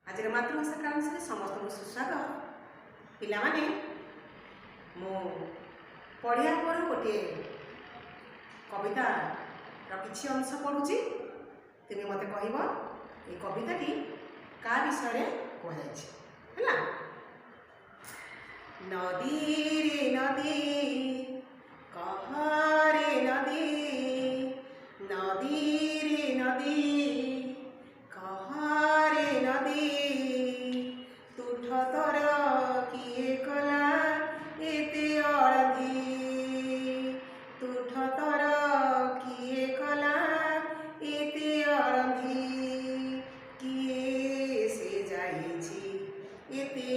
आज मातृभाषा कान से समस्त को सुस्वागत। पिलामाने मो पढ़िया पर गोटे कविता किसी अंश पढ़ुची। तुम मत कह ये कविताटी का विषय कहला। नदी रे नदी कह रे नदी, नदी रे नदी कह रे नदी, तुठ तोर किए कला एते अड़धी, तुठ तोर किए कला एते अड़धी, किए से जाइछि एते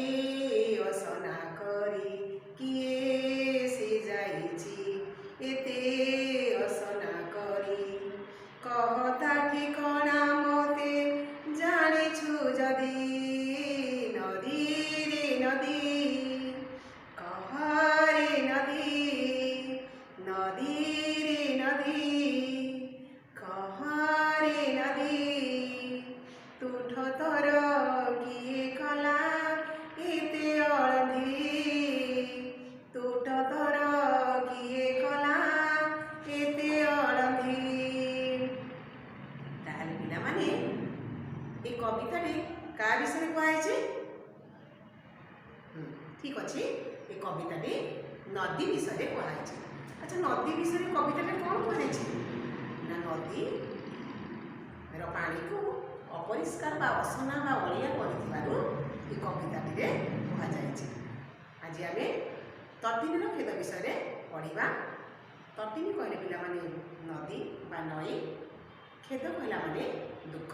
असना करी, किए से जाइछि एते असना करी, कहता कि कणा मते जानिछु जदि, नदी रे नदी कह रे नदी, नदी रे नदी कह रे नदी, तुठ तोर किए कला एते अड़धी, तुठ तोर किए कला एते अड़धी। ताहले पिला माने ए कविताटी का विषय कहैछि? ठीक अछि, ए कविताटी नदी विषय कहैछि। अच्छा, नदी विषय कविताटे कोन कहैछि ना, नदी रो पानी को अपरिष्कार बा असना बा अलिया करथिबारु ए कविताटी रे कहा जायछि। आज आमे तटिनी रो खेद विषय रे पढिबा। तटिनी कहले पिला माने नदी बा नई, खेद कहला माने दुख।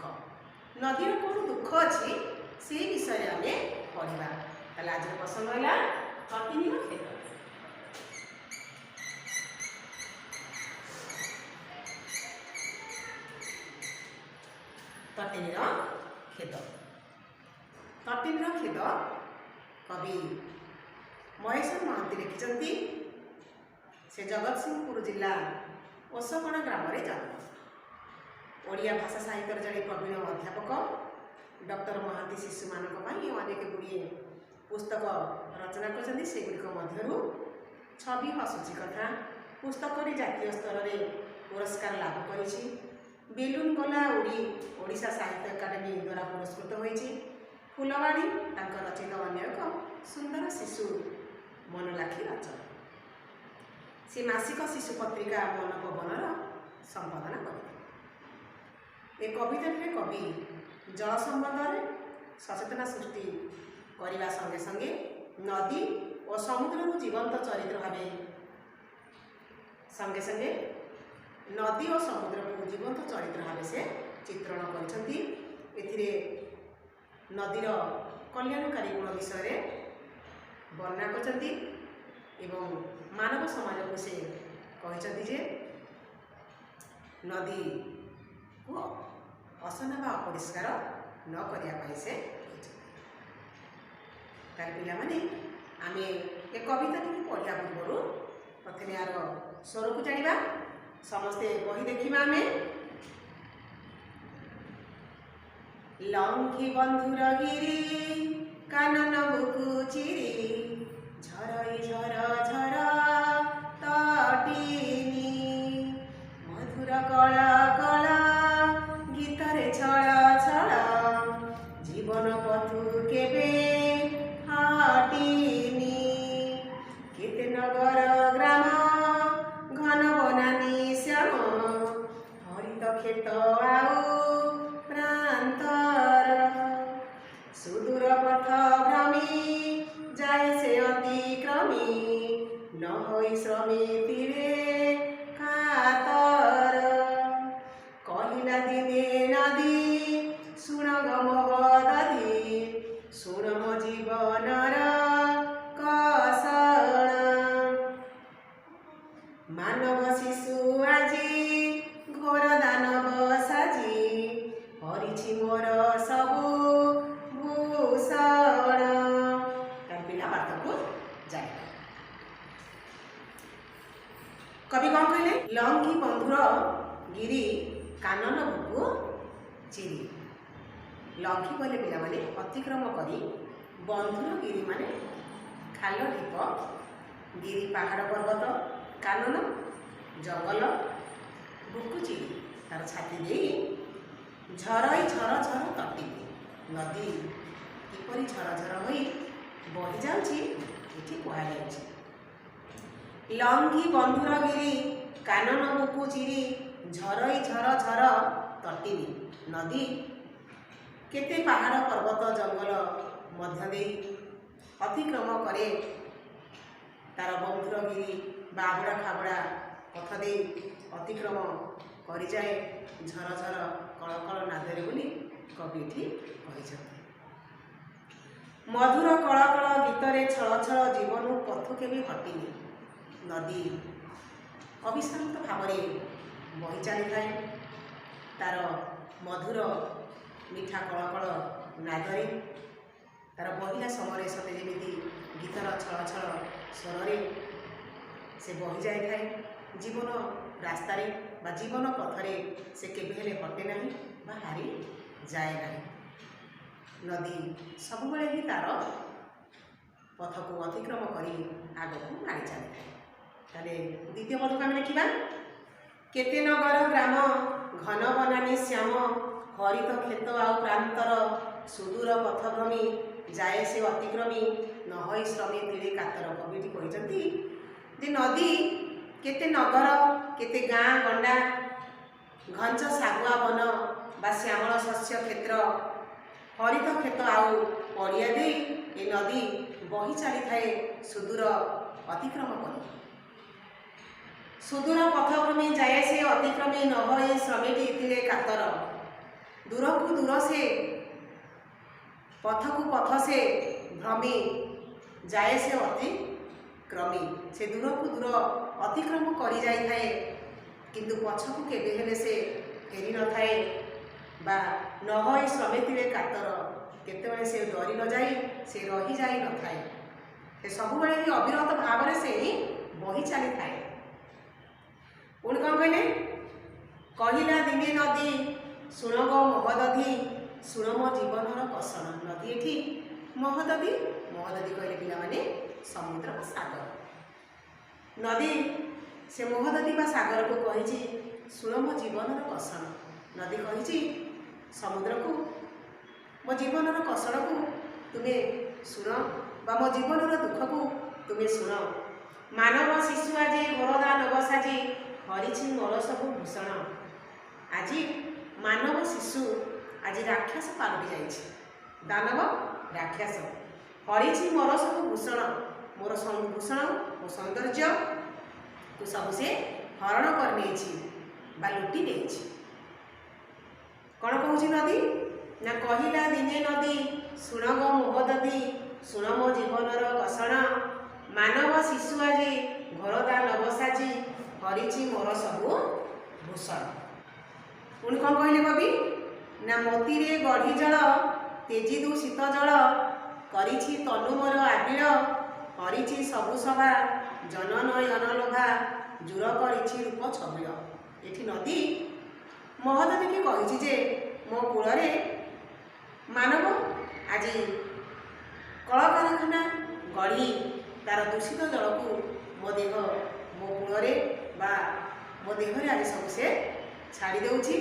नदी रो कोन दुख अछि से विषय रे आमे पढिबा। ताले आज रो प्रसंग होला तटिनी रो खेद। तटिनी रो खेद, तटिनी रो खेद कवि महेश्वर महांती लिखिछंती। से जगतसिंहपुर जिला ओसगणा ग्राम रे जन्म। ओडिया भाषा साहित्य जड़े प्रवीण अध्यापक डॉक्टर महांती शिशु मानक पई अनेक गुड़िए पुस्तक रचना करछंती। सेगुड़िक मध्यरु छवि हसुची कथा पुस्तक रे जातीय स्तर रे पुरस्कार लाभ करिछि। बेलुन गला उड़ी ओडिशा साहित्य एकाडेमी द्वारा पुरस्कृत होइछि। फुलवाड़ी तांकर रचित अन्य एक सुंदर शिशु मनलाखी रचना। से मासिक शिशु पत्रिका मन पवनर संपादना करते। ए कविताटे कवि जल संबंध में सचेतना सृष्टि करने संगे संगे नदी और समुद्र को जीवंत चरित्र भाव संगे संगे नदी और समुद्र को जीवंत चरित्र भाव से चित्रण करछंती। एथिरे नदीर कल्याणकारी गुण विषय वर्णना करछंती एवं मानव समाज को से कहते जे नदी को असना बा अपरिष्कार न करिया से तार पिला माने आमे ए कविता टी पढ़िया पूर्व प्रथम यार स्वर को जानिबा। समस्ते बही देखिबा। आमे लंघी बंधुर गिरी कानन बुकु चिरी, झरई झर झर तटिनी, मधुर कल कल गीतरे छल छल, जीवन पथु केबे हटिनी, केते नगर ग्राम घन बनानी श्याम, हरित खेत आउ प्रांतर, सुदूर पथ भ्रमी जाए से अतिक्रमी, न होई श्रमितिरे कातर, कहिला दिने नदी शुण गमहदधी, शुण मो जीवनर कसण, मानव शिशु आजी घोर दानव साजी, हरिछि मोर सबु भूषण। पिला पाठ को जाए। कवि कौन कहले? लंघी बंधुर गिरी कानन बुकु चिरी। ଲଙ୍ଘି ଗଲେ ପିଲାମାନେ ଅତିକ୍ରମ କରି ବନ୍ଧୁର ଗିରି ମାନେ ଖାଲ ଢିପ ଗିରି ପାହାଡ଼ ପର୍ବତ କାନନ ଜଙ୍ଗଲ ବୁକୁ ଚିରି ତାର ଛାତି ଦେଇ ଝରଇ ଝର ଝର ତଟିବେ। ନଦୀ କିପରି ଝରଝର ହୋଇ ବହି ଯାଉଛି ଏଠି କୁହାଯାଉଛି। ଲଙ୍ଘି ବନ୍ଧୁର ଗିରି କାନନ ବୁକୁ ଚିରି ଝରଇ ଝର ଝର ତଟିବି। ନଦୀ କେତେ ପାହାଡ଼ ପର୍ବତ ଜଙ୍ଗଲ ମଧ୍ୟ ଦେଇ ଅତିକ୍ରମ କରେ ତାର ବନ୍ଧୁର ଗିରି ବାହୁଡ଼ା ଖାବୁଡ଼ା ପଥ ଦେଇ ଅତିକ୍ରମ କରିଯାଏ ଝର ଝର କଳକଳ ନାଦରେ ବୋଲି କବି ଏଠି କହିଛନ୍ତି। ମଧୁର କଳକଳ ଗୀତରେ ଛଳ ଛଳ ଜୀବନୁ ପଥୁ କେବେ ହଟିନି। ନଦୀ ଅବିଶ୍ରାନ୍ତ ଭାବରେ ବହି ଚାଲିଥାଏ ତାର ମଧୁର ମିଠା କଳକଳ ନାଦରେ ତାର ବହିଲା ସମୟରେ ସତେ ଯେମିତି ଗୀତର ଛଳ ଛଳ ସ୍ୱରରେ ସେ ବହି ଯାଇଥାଏ। ଜୀବନ ରାସ୍ତାରେ ବା ଜୀବନ ପଥରେ ସେ କେବେ ହେଲେ ହଟେ ନାହିଁ ବା ହାରି ଯାଏ ନାହିଁ। ନଦୀ ସବୁବେଳେ ହିଁ ତାର ପଥକୁ ଅତିକ୍ରମ କରି ଆଗକୁ ମାଡ଼ି ଚାଲିଥାଏ। ତାହେଲେ ଦ୍ୱିତୀୟ ପଦକୁ ଆମେ ଦେଖିବା। କେତେ ନଗର ଗ୍ରାମ ଘନ ବନାନୀ ଶ୍ୟାମ ହରିତ କ୍ଷେତ ଆଉ ପ୍ରାନ୍ତର ସୁଦୂର ପଥଭ୍ରମୀ ଯାଏ ସେ ଅତିକ୍ରମୀ ନହଇ ଶ୍ରମୀ ତିଳେ କାତର। କବିଟି କହିଛନ୍ତି ଯେ ନଦୀ କେତେ ନଗର କେତେ ଗାଁ ଗଣ୍ଡା ଘଞ୍ଚ ଶାଗୁଆ ବନ ବା ଶ୍ୟାମଳ ଶସ୍ୟ କ୍ଷେତ୍ର ହରିତ କ୍ଷେତ ଆଉ ପଡ଼ିଆ ଦେଇ ଏ ନଦୀ ବହି ଚାଲିଥାଏ ସୁଦୂର ଅତିକ୍ରମ କରି। ସୁଦୂର ପଥଭ୍ରମୀ ଯାଏ ସେ ଅତିକ୍ରମୀ ନହଇ ଶ୍ରମୀଟି ତିଳେ କାତର। ଦୂରକୁ ଦୂର ସେ ପଥକୁ ପଥ ସେ ଭ୍ରମୀ ଯାଏ ସେ ଅତିକ୍ରମୀ। ସେ ଦୂରକୁ ଦୂର ଅତିକ୍ରମ କରି ଯାଇଥାଏ କିନ୍ତୁ ପଛକୁ କେବେ ହେଲେ ସେ ଫେରି ନଥାଏ ବା ନହଇ ଶ୍ରମୀ ତିଳେ କାତର। କେତେବେଳେ ସେ ଡରି ନ ଯାଇ ସେ ରହିଯାଇ ନଥାଏ। ସେ ସବୁବେଳେ ହିଁ ଅବିରତ ଭାବରେ ସେ ହିଁ ବହି ଚାଲିଥାଏ। ପୁଣି କ'ଣ କହିଲେ? କହିଲା ଦିନେ ନଦୀ ଶୁଣ ଗୋ ମହୋଦଧି ଶୁଣ ମୋ ଜୀବନର କଷଣ। ନଦୀ ଏଠି ମହୋଦଧି ମହୋଦଧି କହିଲେ ପିଲାମାନେ ସମୁଦ୍ର ବା ସାଗର। ନଦୀ ସେ ମହୋଦଧି ବା ସାଗରକୁ କହିଛି ଶୁଣ ମୋ ଜୀବନର କଷଣ। ନଦୀ କହିଛି ସମୁଦ୍ରକୁ ମୋ ଜୀବନର କଷଣକୁ ତୁମେ ଶୁଣ ବା ମୋ ଜୀବନର ଦୁଃଖକୁ ତୁମେ ଶୁଣ। ମାନବ ଶିଶୁ ଆଜି ଘୋରଦା ନବ ସାଜି ହରିଛି ମୋର ସବୁ ଭୂଷଣ। ଆଜି ମାନବ ଶିଶୁ ଆଜି ରାକ୍ଷସ ପାଲଟି ଯାଇଛି। ଦାନବ ରାକ୍ଷସ ହରିଛି ମୋର ସବୁ ଭୂଷଣ। ମୋର ଭୂଷଣ ମୋ ସୌନ୍ଦର୍ଯ୍ୟକୁ ସବୁ ସେ ହରଣ କରିନେଇଛି ବା ଲୁଟି ନେଇଛି। କ'ଣ କହୁଛି ନଦୀ ନା କହିଲା ଦିନେ ନଦୀ ଶୁଣ ଗୋ ମହୋଦଧି ଶୁଣ ମୋ ଜୀବନର କଷଣ। ମାନବ ଶିଶୁ ଆଜି ଘୋରଦା ନବ ସାଜି ହରିଛି ମୋର ସବୁ ଭୂଷଣ। ପୁଣି କ'ଣ କହିଲେ କବି ନା ମୋତିରେ ଗଢ଼ି ଜଳ ତେଜି ଦୂଷିତ ଜଳ କରିଛି ତନୁ ମୋର ଆବିଳ ହରିଛି ସବୁ ସଭା ଜନନୟନ ଲୋଭା ଜୁର କରିଛି ରୂପ ଛବିଳ। ଏଠି ନଦୀ ମହୋଦଧିକି କହିଛି ଯେ ମୋ କୂଳରେ ମାନବ ଆଜି କଳକାରଖାନା ଗଢ଼ି ତାର ଦୂଷିତ ଜଳକୁ ମୋ ଦେହ ମୋ କୂଳରେ ବା ମୋ ଦେହରେ ଆଜି ସବୁ ସେ ଛାଡ଼ି ଦେଉଛି।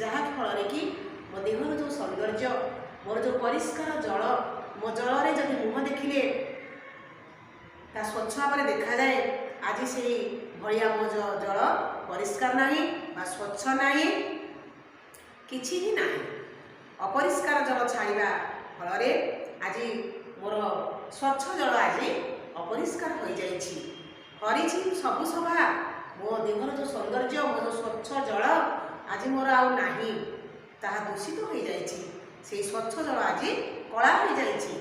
ଯାହା ଫଳରେ କି ମୋ ଦେହର ଯେଉଁ ସୌନ୍ଦର୍ଯ୍ୟ ମୋର ଯେଉଁ ପରିଷ୍କାର ଜଳ ମୋ ଜଳରେ ଯଦି ମୁହଁ ଦେଖିଲେ ତା ସ୍ୱଚ୍ଛ ଭାବରେ ଦେଖାଯାଏ ଆଜି ସେଇ ଭଳିଆ ମୋ ଜଳ ପରିଷ୍କାର ନାହିଁ ବା ସ୍ୱଚ୍ଛ ନାହିଁ କିଛି ହିଁ ନାହିଁ। ଅପରିଷ୍କାର ଜଳ ଛାଡ଼ିବା ଫଳରେ ଆଜି ମୋର ସ୍ୱଚ୍ଛ ଜଳ ଆଜି ଅପରିଷ୍କାର ହୋଇଯାଇଛି। ହରିଛି ସବୁ ସଭା ମୋ ଦେହର ଯେଉଁ ସୌନ୍ଦର୍ଯ୍ୟ ମୋ ଯେଉଁ ସ୍ୱଚ୍ଛ ଜଳ ଆଜି ମୋର ଆଉ ନାହିଁ ତାହା ଦୂଷିତ ହୋଇଯାଇଛି। ସେଇ ସ୍ୱଚ୍ଛ ଜଳ ଆଜି କଳା ହୋଇଯାଇଛି।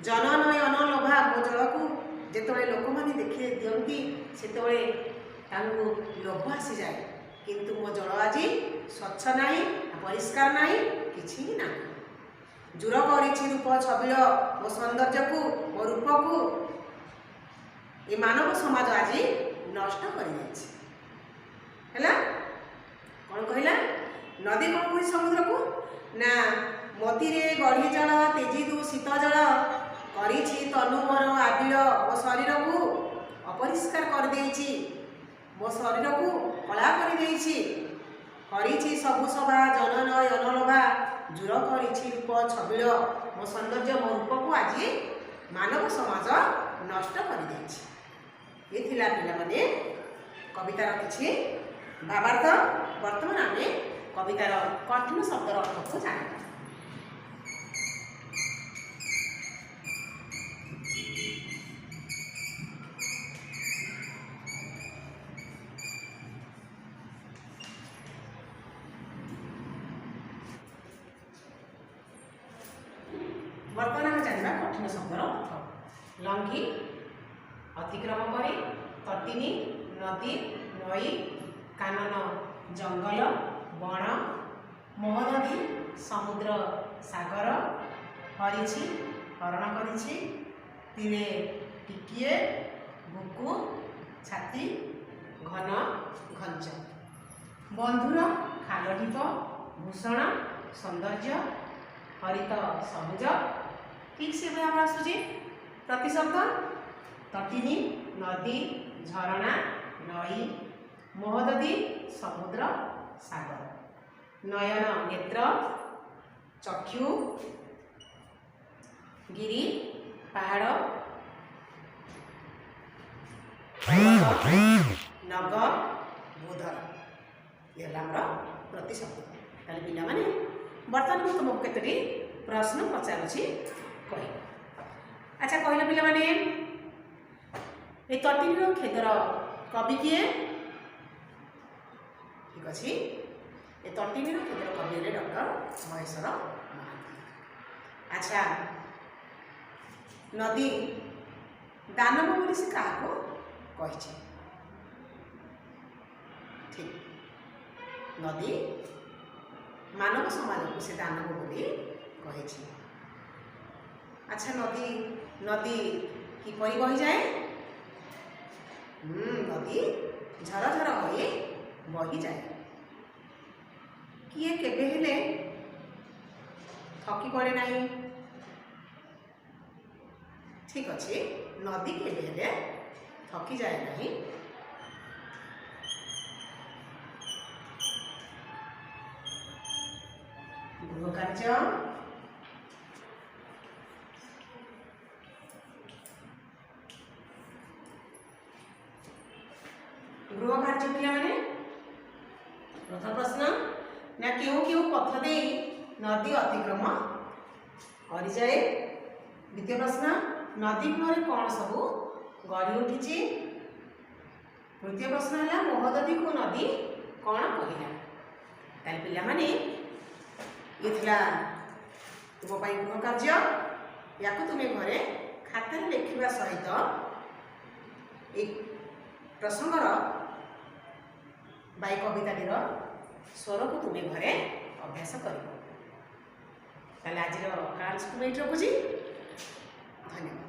ଜନନୟନ ଲୋଭା ମୋ ଜଳକୁ ଯେତେବେଳେ ଲୋକମାନେ ଦେଖି ଦିଅନ୍ତି ସେତେବେଳେ ତାଙ୍କୁ ଲୋଭ ଆସିଯାଏ କିନ୍ତୁ ମୋ ଜଳ ଆଜି ସ୍ୱଚ୍ଛ ନାହିଁ ପରିଷ୍କାର ନାହିଁ କିଛି ହିଁ ନାହିଁ। ଜୁର କରିଛି ରୂପ ଛବିଳ ମୋ ସୌନ୍ଦର୍ଯ୍ୟକୁ ମୋ ରୂପକୁ ଏ ମାନବ ସମାଜ ଆଜି ନଷ୍ଟ କରିଯାଇଛି। ହେଲା କ'ଣ କହିଲା ନଦୀ କ'ଣ କହୁଛି ସମୁଦ୍ରକୁ ନା ମତିରେ ଗଢ଼ି ଜଳ ତେଜିଦୁ ଶୀତ ଜଳ କରିଛି ତନୁ ମୋର ଆବିଳ ମୋ ଶରୀରକୁ ଅପରିଷ୍କାର କରିଦେଇଛି, ମୋ ଶରୀରକୁ କଳା କରିଦେଇଛି। କରିଛି ସବୁ ସଭା ଜନନ ୟନଲୋଭା ଜୁର କରିଛି ରୂପ ଛବିଳ, ମୋ ସୌନ୍ଦର୍ଯ୍ୟ ମୋ ରୂପକୁ ଆଜି ମାନବ ସମାଜ ନଷ୍ଟ କରିଦେଇଛି। ଏ ଥିଲା ପିଲାମାନେ କବିତାର କିଛି ଭାବାର୍ଥ। ବର୍ତ୍ତମାନ ଆମେ କବିତାର କଠିନ ଶବ୍ଦର ଅର୍ଥକୁ ଜାଣିବା। ବର୍ତ୍ତମାନ ଆମେ ଜାଣିବା କଠିନ ଶବ୍ଦର ଅର୍ଥ। ଲଙ୍ଘି ଅତିକ୍ରମ କରି, ତଟିନୀ ନଦୀ ନଈ, କାନନ ଜଙ୍ଗଲ ବଣ, ମହୋଦଧି ସମୁଦ୍ର ସାଗର, ହରିଛି ହରଣ କରିଛି, ତିଳେ ଟିକିଏ, ବୁକୁ ଛାତି, ଘନ ଘଞ୍ଚ। ବନ୍ଧୁର ଖାଲ ଢିପ, ଭୂଷଣ ସୌନ୍ଦର୍ଯ୍ୟ, ହରିତ ସବୁଜ। ଠିକ୍ ସେଭଳି ଆମର ଆସୁଛି ପ୍ରତିଶବ୍ଦ। ତଟିନୀ ନଦୀ ଝରଣା ନଈ, ମହୋଦଧି ସମୁଦ୍ର ସାଗର, ନୟନ ନେତ୍ର ଚକ୍ଷୁ, ଗିରି ପାହାଡ଼, ନଗ ବୋଧର। ଏ ହେଲା ଆମର ପ୍ରତିଶବ୍ଦ। ତାହେଲେ ପିଲାମାନେ ବର୍ତ୍ତମାନ ମୁଁ ତୁମକୁ କେତୋଟି ପ୍ରଶ୍ନ ପଚାରୁଛି କହିବ। ଆଚ୍ଛା କହିଲ ପିଲାମାନେ, ଏ ତଟିନୀର କ୍ଷେତ୍ର କବି କିଏ? ଠିକ୍ ଅଛି, ଏ ତଟିନୀର କ୍ଷେତ୍ର କବି ହେଲେ ଡକ୍ଟର ମହେଶ୍ୱର ମହାନ୍ତି। ଆଚ୍ଛା ନଦୀ ଦାନବ ବୋଲି ସେ କାହାକୁ କହିଛି? ଠିକ୍, ନଦୀ ମାନବ ସମାଜକୁ ସେ ଦାନବ ବୋଲି କହିଛି। ଆଚ୍ଛା ନଦୀ ନଦୀ କିପରି ବହିଯାଏ? ନଦୀ ଝରଝର ହୋଇ ବହିଯାଏ। କିଏ କେବେ ହେଲେ ଥକି ପଡ଼େ ନାହିଁ? ଠିକ୍ ଅଛି, ନଦୀ କେବେ ହେଲେ ଥକିଯାଏ ନାହିଁ। ଗୃହ କାର୍ଯ୍ୟ ପିଲାମାନେ ପ୍ରଥମ ପ୍ରଶ୍ନ ନା କେଉଁ କେଉଁ ପଥ ଦେଇ ନଦୀ ଅତିକ୍ରମ କରିଯାଏ? ଦ୍ୱିତୀୟ ପ୍ରଶ୍ନ ନଦୀ କୂଳରେ କ'ଣ ସବୁ ଗଢ଼ି ଉଠିଛି? ତୃତୀୟ ପ୍ରଶ୍ନ ହେଲା ମହୋଦଧିକୁ ନଦୀ କ'ଣ କହିଲା? ତାହେଲେ ପିଲାମାନେ ये थिला तुम गृह कार्य। या तुम्हें घरे खातार लिखा सहित एक प्रसंगर बाई कविताटीर स्वर को तुम्हें घरे अभ्यास कर। आज क्लास को रखुची। धन्यवाद।